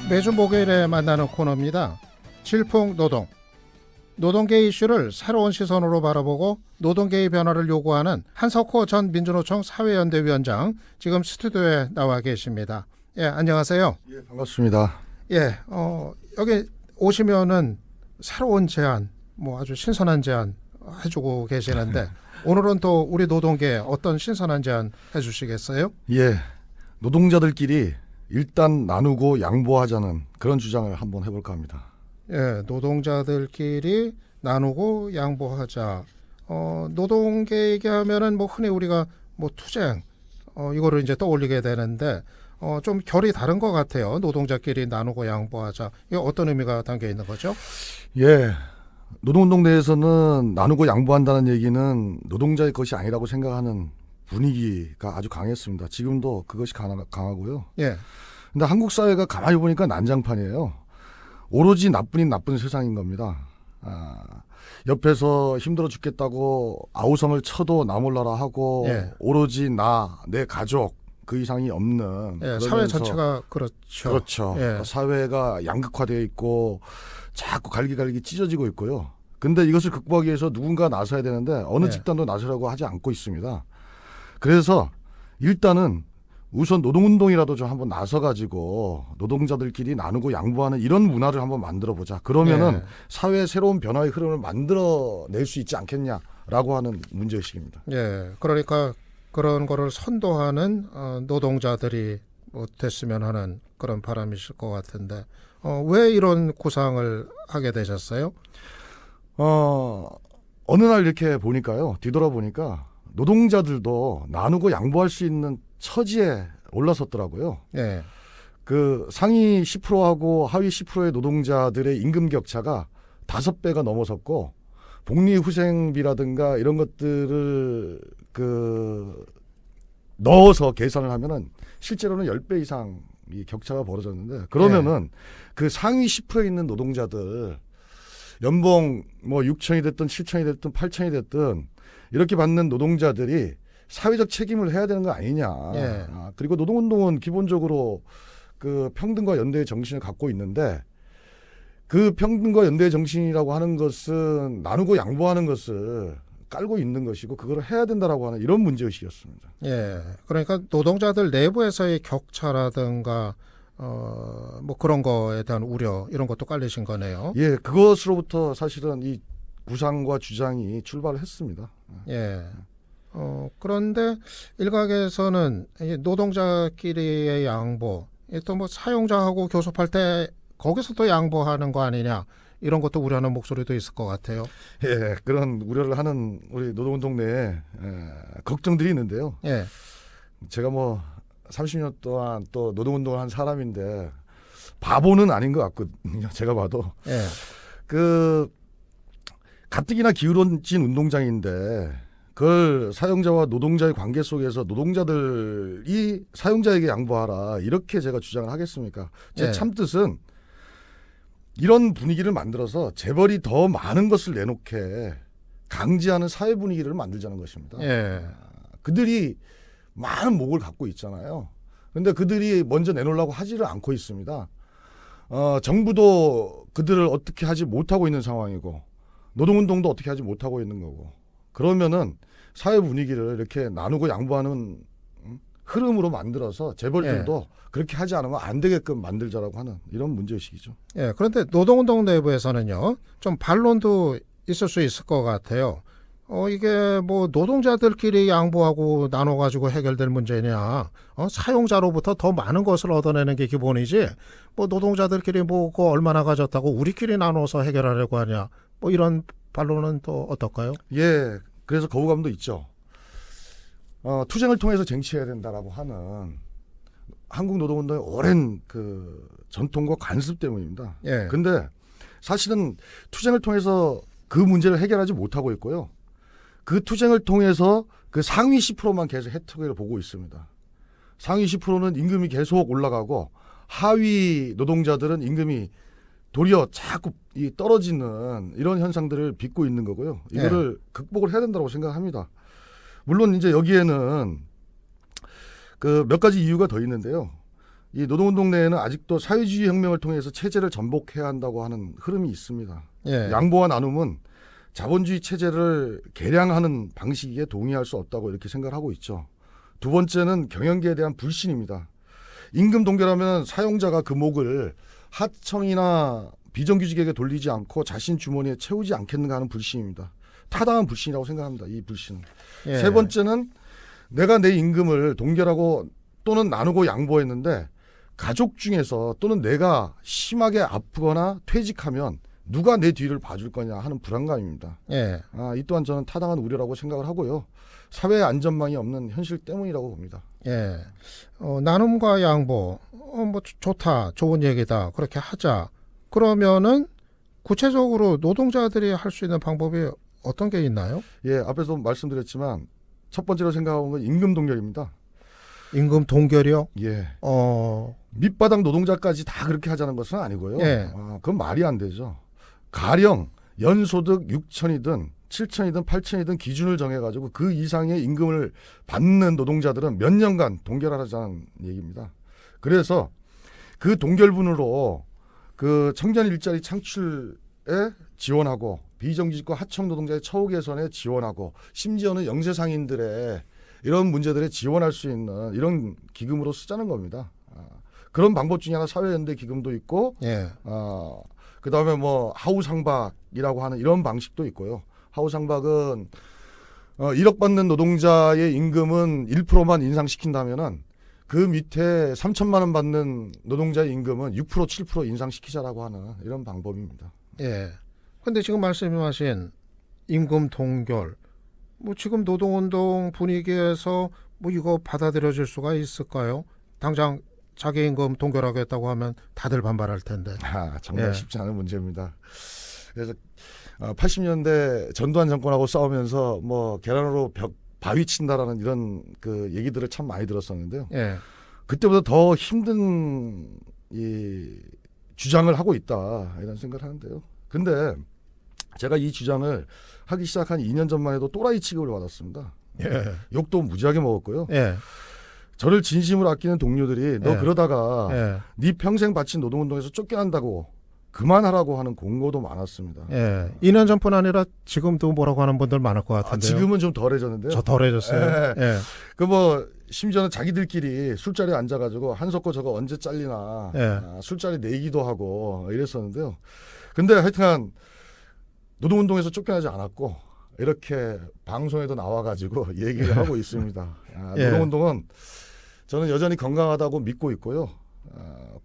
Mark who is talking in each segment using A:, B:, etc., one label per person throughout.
A: 매주 목요일에 만나는 코너입니다. 질풍노동. 노동계 이슈를 새로운 시선으로 바라보고 노동계의 변화를 요구하는 한석호 전 민주노총 사회연대위원장, 지금 스튜디오에 나와 계십니다. 예, 안녕하세요.
B: 예, 반갑습니다.
A: 예, 여기 오시면은 새로운 제안, 아주 신선한 제안 해주고 계시는데 오늘은 또 우리 노동계에 어떤 신선한 제안 해주시겠어요?
B: 예, 노동자들끼리 일단 나누고 양보하자는 그런 주장을 한번 해볼까 합니다.
A: 예, 노동자들끼리 나누고 양보하자. 노동계 얘기하면은 흔히 우리가 투쟁, 이거를 이제 떠올리게 되는데, 좀 결이 다른 것 같아요. 노동자끼리 나누고 양보하자. 이게 어떤 의미가 담겨 있는 거죠?
B: 예, 노동운동 내에서는 나누고 양보한다는 얘기는 노동자의 것이 아니라고 생각하는 분위기가 아주 강했습니다. 지금도 그것이 강하고요.
A: 예.
B: 근데 한국 사회가 가만히 보니까 난장판이에요. 오로지 나뿐인 나쁜 세상인 겁니다. 옆에서 힘들어 죽겠다고 아우성을 쳐도 나 몰라라 하고,
A: 예.
B: 오로지 나, 내 가족 그 이상이 없는,
A: 예, 사회 전체가 그렇죠.
B: 그렇죠.
A: 예.
B: 사회가 양극화되어 있고 자꾸 갈기갈기 찢어지고 있고요. 근데 이것을 극복하기 위해서 누군가 나서야 되는데 어느
A: 예.
B: 집단도 나서려고 하지 않고 있습니다. 그래서 일단은 우선 노동운동이라도 좀 한번 나서가지고 노동자들끼리 나누고 양보하는 이런 문화를 한번 만들어보자. 그러면은
A: 예.
B: 사회의 새로운 변화의 흐름을 만들어낼 수 있지 않겠냐라고 하는 문제의식입니다.
A: 예, 그러니까 그런 거를 선도하는 노동자들이 됐으면 하는 그런 바람이실 것 같은데, 왜 이런 구상을 하게 되셨어요?
B: 어느 날 이렇게 보니까요, 뒤돌아보니까 노동자들도 나누고 양보할 수 있는 처지에 올라섰더라고요.
A: 예.
B: 그 상위 10%하고 하위 10%의 노동자들의 임금 격차가 5배가 넘어섰고, 복리후생비라든가 이런 것들을 넣어서 계산을 하면은 실제로는 10배 이상 이 격차가 벌어졌는데, 그러면은 그 상위 10%에 있는 노동자들 연봉 6천이 됐든 7천이 됐든 8천이 됐든 이렇게 받는 노동자들이 사회적 책임을 해야 되는 거 아니냐.
A: 예.
B: 그리고 노동운동은 기본적으로 그 평등과 연대의 정신을 갖고 있는데, 그 평등과 연대의 정신이라고 하는 것은 나누고 양보하는 것을 깔고 있는 것이고, 그걸 해야 된다라고 하는 이런 문제의식이었습니다.
A: 예. 그러니까 노동자들 내부에서의 격차라든가 그런 거에 대한 우려, 이런 것도 깔리신 거네요.
B: 예, 그것으로부터 사실은 이 구상과 주장이 출발을 했습니다.
A: 예. 그런데 일각에서는 이 노동자끼리의 양보, 또 사용자하고 교섭할 때 거기서 또 양보하는 거 아니냐, 이런 것도 우려하는 목소리도 있을 것 같아요.
B: 예, 그런 우려를 하는 우리 노동운동 내에 걱정들이 있는데요.
A: 예.
B: 제가 30년 동안 또 노동운동을 한 사람인데 바보는 아닌 것 같거든요. 제가 봐도.
A: 예.
B: 가뜩이나 기울어진 운동장인데, 그걸 사용자와 노동자의 관계 속에서 노동자들이 사용자에게 양보하라, 이렇게 제가 주장을 하겠습니까? 제
A: 예.
B: 참뜻은 이런 분위기를 만들어서 재벌이 더 많은 것을 내놓게 강제하는 사회 분위기를 만들자는 것입니다.
A: 예.
B: 그들이 많은 목을 갖고 있잖아요. 그런데 그들이 먼저 내놓으려고 하지를 않고 있습니다. 정부도 그들을 어떻게 하지 못하고 있는 상황이고, 노동운동도 어떻게 하지 못하고 있는 거고, 그러면은 사회 분위기를 이렇게 나누고 양보하는 흐름으로 만들어서 재벌들도 그렇게 하지 않으면 안 되게끔 만들자라고 하는 이런 문제의식이죠.
A: 예. 그런데 노동운동 내부에서는요, 좀 반론도 있을 수 있을 것 같아요. 이게 노동자들끼리 양보하고 나눠가지고 해결될 문제냐, 사용자로부터 더 많은 것을 얻어내는 게 기본이지, 노동자들끼리 그거 얼마나 가졌다고 우리끼리 나눠서 해결하려고 하냐, 이런 반론은 또 어떨까요?
B: 예, 그래서 거부감도 있죠. 투쟁을 통해서 쟁취해야 된다라고 하는 한국 노동운동의 오랜 그 전통과 관습 때문입니다.
A: 예.
B: 근데 사실은 투쟁을 통해서 그 문제를 해결하지 못하고 있고요. 그 투쟁을 통해서 그 상위 10%만 계속 혜택을 보고 있습니다. 상위 10%는 임금이 계속 올라가고, 하위 노동자들은 임금이 도리어 자꾸 떨어지는 이런 현상들을 빚고 있는 거고요. 이거를 극복을 해야 된다고 생각합니다. 물론 이제 여기에는 그 몇 가지 이유가 더 있는데요. 이 노동운동 내에는 아직도 사회주의 혁명을 통해서 체제를 전복해야 한다고 하는 흐름이 있습니다.
A: 예.
B: 양보와 나눔은 자본주의 체제를 개량하는 방식에 동의할 수 없다고 이렇게 생각하고 있죠. 두 번째는 경영계에 대한 불신입니다. 임금 동결하면 사용자가 그 몫을 하청이나 비정규직에게 돌리지 않고 자신 주머니에 채우지 않겠는가 하는 불신입니다. 타당한 불신이라고 생각합니다. 이 불신은.
A: 예.
B: 세 번째는 내가 내 임금을 동결하고 또는 나누고 양보했는데 가족 중에서 또는 내가 심하게 아프거나 퇴직하면 누가 내 뒤를 봐줄 거냐 하는 불안감입니다.
A: 예.
B: 이 또한 저는 타당한 우려라고 생각을 하고요. 사회 안전망이 없는 현실 때문이라고 봅니다.
A: 예. 나눔과 양보, 뭐 좋다, 좋은 얘기다. 그렇게 하자. 그러면은 구체적으로 노동자들이 할 수 있는 방법이 어떤 게 있나요?
B: 예, 앞에서 말씀드렸지만 첫 번째로 생각하는 건 임금 동결입니다.
A: 임금 동결이요?
B: 예.
A: 어,
B: 밑바닥 노동자까지 다 그렇게 하자는 것은 아니고요.
A: 예.
B: 그건 말이 안 되죠. 가령 연소득 6천이든 7천이든 8천이든 기준을 정해가지고 그 이상의 임금을 받는 노동자들은 몇 년간 동결하자는 얘기입니다. 그래서 그 동결분으로 그 청년 일자리 창출에 지원하고 비정규직과 하청 노동자의 처우 개선에 지원하고 심지어는 영세상인들의 이런 문제들에 지원할 수 있는 이런 기금으로 쓰자는 겁니다. 그런 방법 중에 하나 사회연대 기금도 있고
A: 예.
B: 그다음에 뭐 하우상박이라고 하는 이런 방식도 있고요. 하우상박은 1억 받는 노동자의 임금은 1%만 인상시킨다면은 그 밑에 3천만 원 받는 노동자의 임금은 6% 7% 인상시키자라고 하는 이런 방법입니다.
A: 예. 근데 지금 말씀하신 임금 동결, 뭐 지금 노동운동 분위기에서 뭐 이거 받아들여질 수가 있을까요? 당장 자기 임금 동결하겠다고 하면 다들 반발할 텐데.
B: 정말
A: 예.
B: 쉽지 않은 문제입니다. 그래서 80년대 전두환 정권하고 싸우면서 뭐 계란으로 바위 친다라는 이런 그 얘기들을 참 많이 들었었는데요.
A: 예.
B: 그때보다 더 힘든 이 주장을 하고 있다 이런 생각을 하는데요. 근데 제가 이 주장을 하기 시작한 2년 전만 해도 또라이 취급을 받았습니다.
A: 예.
B: 욕도 무지하게 먹었고요.
A: 예.
B: 저를 진심으로 아끼는 동료들이 너
A: 예.
B: 그러다가
A: 예.
B: 네 평생 바친 노동운동에서 쫓겨난다고 그만하라고 하는 공고도 많았습니다.
A: 예. 2년 전뿐 아니라 지금도 뭐라고 하는 분들 많을 것 같은데요.
B: 지금은 좀 덜해졌는데요.
A: 저 덜해졌어요. 예.
B: 그 뭐 심지어는 자기들끼리 술자리에 앉아가지고 한석고 저거 언제 잘리나
A: 예.
B: 술자리 내기도 하고 이랬었는데요. 근데 하여튼 노동운동에서 쫓겨나지 않았고 이렇게 방송에도 나와가지고 얘기를 하고 있습니다.
A: 예.
B: 노동운동은 저는 여전히 건강하다고 믿고 있고요.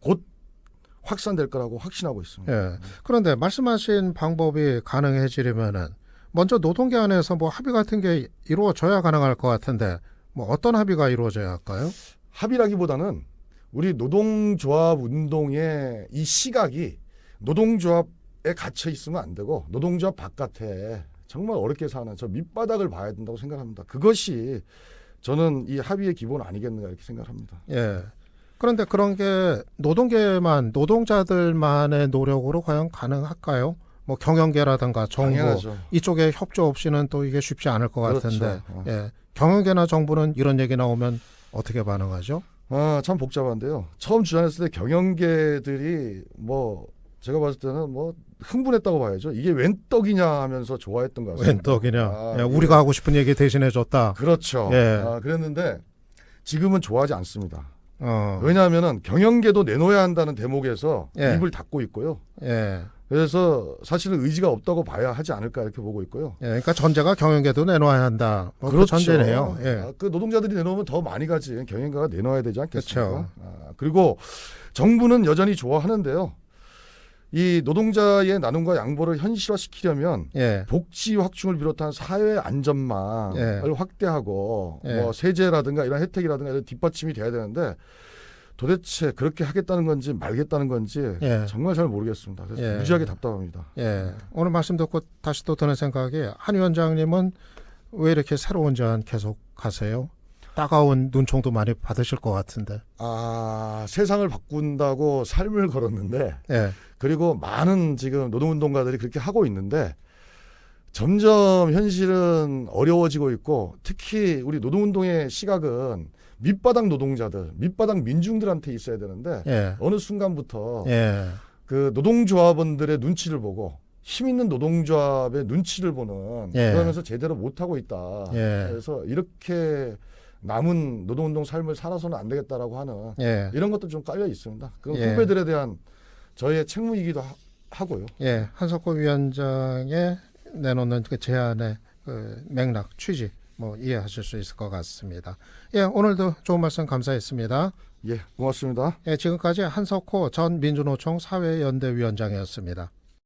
B: 곧 확산될 거라고 확신하고 있습니다.
A: 예. 그런데 말씀하신 방법이 가능해지려면은 먼저 노동계 안에서 뭐 합의 같은 게 이루어져야 가능할 것 같은데 뭐 어떤 합의가 이루어져야 할까요?
B: 합의라기보다는 우리 노동조합 운동의 이 시각이 노동조합에 갇혀 있으면 안 되고 노동조합 바깥에 정말 어렵게 사는 저 밑바닥을 봐야 된다고 생각합니다. 그것이 저는 이 합의의 기본 아니겠는가 이렇게 생각합니다.
A: 예. 그런데 그런 게 노동계만 노동자들만의 노력으로 과연 가능할까요? 뭐 경영계라든가 정부
B: 당연하죠.
A: 이쪽에 협조 없이는 또 이게 쉽지 않을 것 같은데
B: 그렇죠.
A: 예. 경영계나 정부는 이런 얘기 나오면 어떻게 반응하죠?
B: 참 복잡한데요. 처음 주장했을 때 경영계들이 뭐 제가 봤을 때는 뭐 흥분했다고 봐야죠. 이게 웬 떡이냐 하면서 좋아했던 것 같습니다.
A: 웬 떡이냐? 예,
B: 예.
A: 우리가 하고 싶은 얘기 대신해 줬다.
B: 그렇죠.
A: 예.
B: 그랬는데 지금은 좋아하지 않습니다.
A: 어.
B: 왜냐하면은 경영계도 내놓아야 한다는 대목에서
A: 예.
B: 입을 닫고 있고요.
A: 예.
B: 그래서 사실은 의지가 없다고 봐야 하지 않을까 이렇게 보고 있고요.
A: 예. 그러니까 전제가 경영계도 내놓아야 한다. 뭐
B: 그렇죠.
A: 그 전제네요. 예.
B: 그 노동자들이 내놓으면 더 많이 가지. 경영가가 내놓아야 되지 않겠습니까?
A: 그렇죠.
B: 그리고 정부는 여전히 좋아하는데요. 이 노동자의 나눔과 양보를 현실화시키려면
A: 예.
B: 복지 확충을 비롯한 사회 안전망을
A: 예.
B: 확대하고
A: 예.
B: 뭐 세제라든가 이런 혜택이라든가 이런 뒷받침이 돼야 되는데 도대체 그렇게 하겠다는 건지 말겠다는 건지
A: 예.
B: 정말 잘 모르겠습니다. 그래서
A: 예.
B: 무지하게 답답합니다.
A: 예. 오늘 말씀 듣고 다시 또 드는 생각이 한 위원장님은 왜 이렇게 새로운 제안 계속 하세요? 따가운 눈총도 많이 받으실 것 같은데.
B: 세상을 바꾼다고 삶을 걸었는데
A: 예.
B: 그리고 많은 지금 노동운동가들이 그렇게 하고 있는데 점점 현실은 어려워지고 있고 특히 우리 노동운동의 시각은 밑바닥 노동자들, 밑바닥 민중들한테 있어야 되는데
A: 예.
B: 어느 순간부터
A: 예.
B: 그 노동조합원들의 눈치를 보고 힘 있는 노동조합의 눈치를 보는
A: 예.
B: 그러면서 제대로 못하고 있다.
A: 예.
B: 그래서 이렇게 남은 노동운동 삶을 살아서는 안 되겠다라고 하는
A: 예.
B: 이런 것도 좀 깔려 있습니다. 그건
A: 예.
B: 후배들에 대한 저희의 책무이기도 하고요.
A: 예. 한석호 위원장의 내놓는 그 제안의 그 맥락, 취지 뭐 이해하실 수 있을 것 같습니다. 예, 오늘도 좋은 말씀 감사했습니다.
B: 예, 고맙습니다.
A: 예, 지금까지 한석호 전 민주노총 사회연대위원장이었습니다.